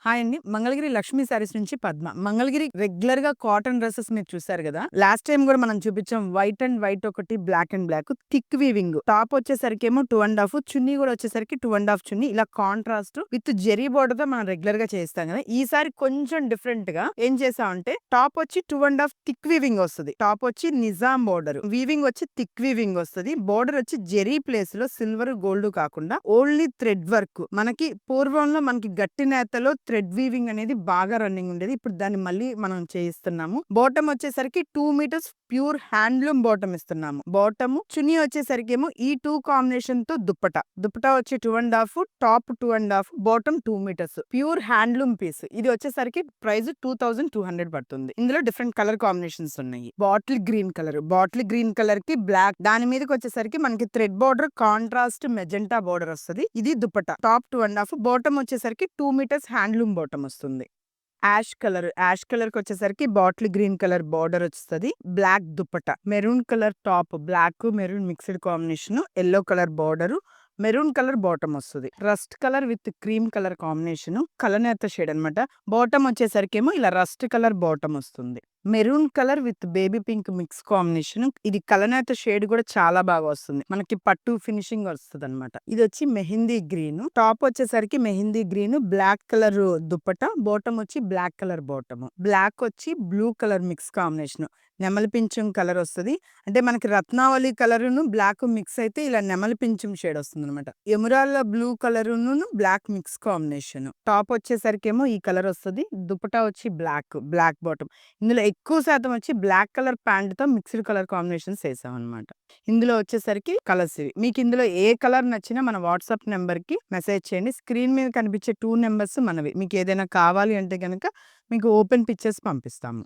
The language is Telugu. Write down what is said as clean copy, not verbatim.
హాయ్ అండి. మంగళగిరి లక్ష్మీ సారీస్ నుంచి పద్మ. మంగళగిరి రెగ్యులర్‌గా కాటన్ డ్రెసెస్ మీరు చూసారు గదా! లాస్ట్ టైమ్ గూడా మనం చూపించాం. వైట్ అండ్ వైట్ ఒకటి, black and black. Thick weaving. Top వచ్చేసరికేమో 2 ½ చున్నీ గూడా వచ్చేసరికి 2 ½ చున్నీ. ఇలా కాంట్రాస్ట్ విత్ జెరీ బోర్డర్‌తో మనం రెగ్యులర్‌గా చేస్తాం గదా! ఈసారి కొంచెం డిఫరెంట్‌గా ఏం చేసామంటే టాప్ వచ్చి 2 ½ థిక్ వీవింగ్ వస్తది. టాప్ వచ్చి నిజాం బోర్డర్. వీవింగ్ వచ్చి థిక్ వీవింగ్ వస్తది. బోర్డర్ వచ్చి జెరీ ప్లేస్‌లో సిల్వర్, గోల్డ్ కాకుండా ఓన్లీ థ్రెడ్ వర్క్. మనకి పూర్వంలో మనకి గట్టి నేతలో థ్రెడ్ వీవింగ్ అనేది బాగా రన్నింగ్ ఉండేది. ఇప్పుడు దాన్ని మళ్ళీ మనం చేయిస్తున్నాము. బాటమ్ వచ్చేసరికి 2 మీటర్స్ ప్యూర్ హ్యాండ్లూమ్ బాటమ్ ఇస్తున్నాము. బాటమ్ చున్నీ వచ్చేసరికేమో ఈ 2 కాంబినేషన్ తో దుప్పట. దుప్పట వచ్చి 2 ½ top 2 ½ bottom 2 metres pure handloom piece. ఇది వచ్చేసరికి ప్రైస్ 2200 పడుతుంది. ఇందులో డిఫరెంట్ కలర్ కాంబినేషన్స్ ఉన్నాయి. Bottle green colour, bottle green colour కి బ్లాక్, దాని మీదకి వచ్చేసరికి మనకి thread border contrast magenta border వస్తది. ఇది దుప్పట. టాప్ 2 ½ బాటమ్ వచ్చేసరికి 2 మీటర్స్ హ్యాండ్లూమ్ బాటమ్ వస్తుంది. యాష్ కలర్ కొచ్చేసరికి బాటిల్ గ్రీన్ కలర్ బార్డర్ వస్తది. బ్లాక్ దుప్పట. Maroon colour top, black maroon mixed combination, yellow colour border, maroon colour bottom వస్తది. Rust colour with cream colour combination, కలనేత షేడ్ అన్నమాట. బాటమ్ వచ్చేసరికేమో ఇలా రస్ట్ కలర్ బాటమ్ వస్తుంది. Maroon colour with baby pink mix combination. ఇది కలనేత షేడ్ కూడా చాలా బాగా వస్తుంది. మనకి పట్టు ఫినిషింగ్ వస్తదన్నమాట. ఇది వచ్చి మెహందీ గ్రీన్. టాప్ వచ్చేసరికి mehndi green, black colour dupatta, bottom వచ్చి బ్లాక్ కలర్ బాటమ్. బ్లాక్ వచ్చి బ్లూ కలర్ మిక్స్ కాంబినేషన్. నెమలి పింఛం కలర్ వస్తది. అంటే మనకి రత్నావళి కలరును బ్లాక్ మిక్స్ అయితే ఇలా నెమలి పింఛం షేడ్ వస్తుందన్నమాట. ఎమరాల్డ్ బ్లూ కలరును బ్లాక్ మిక్స్ కాంబినేషన్. టాప్ వచ్చేసరికేమో ఈ కలర్ వస్తది. దుపట్టా వచ్చి బ్లాక్ బాటమ్. ఇందులో ఎక్కువ శాతం వచ్చి బ్లాక్ కలర్ ప్యాంట్ తో మిక్స్డ్ కలర్ కాంబినేషన్స్ వేసామన్నమాట. ఇందులో వచ్చేసరికి కలర్స్ ఇవి. మీకు ఇందులో ఏ కలర్ నచ్చినా మన వాట్సాప్ నెంబర్ కి మెసేజ్ చేయండి. స్క్రీన్ మీద కనిపించే 2 నెంబర్స్ మనవి. మీకు ఏదైనా కావాలి అంటే గనక మీకు ఓపెన్ పిక్చర్స్ పంపిస్తాము.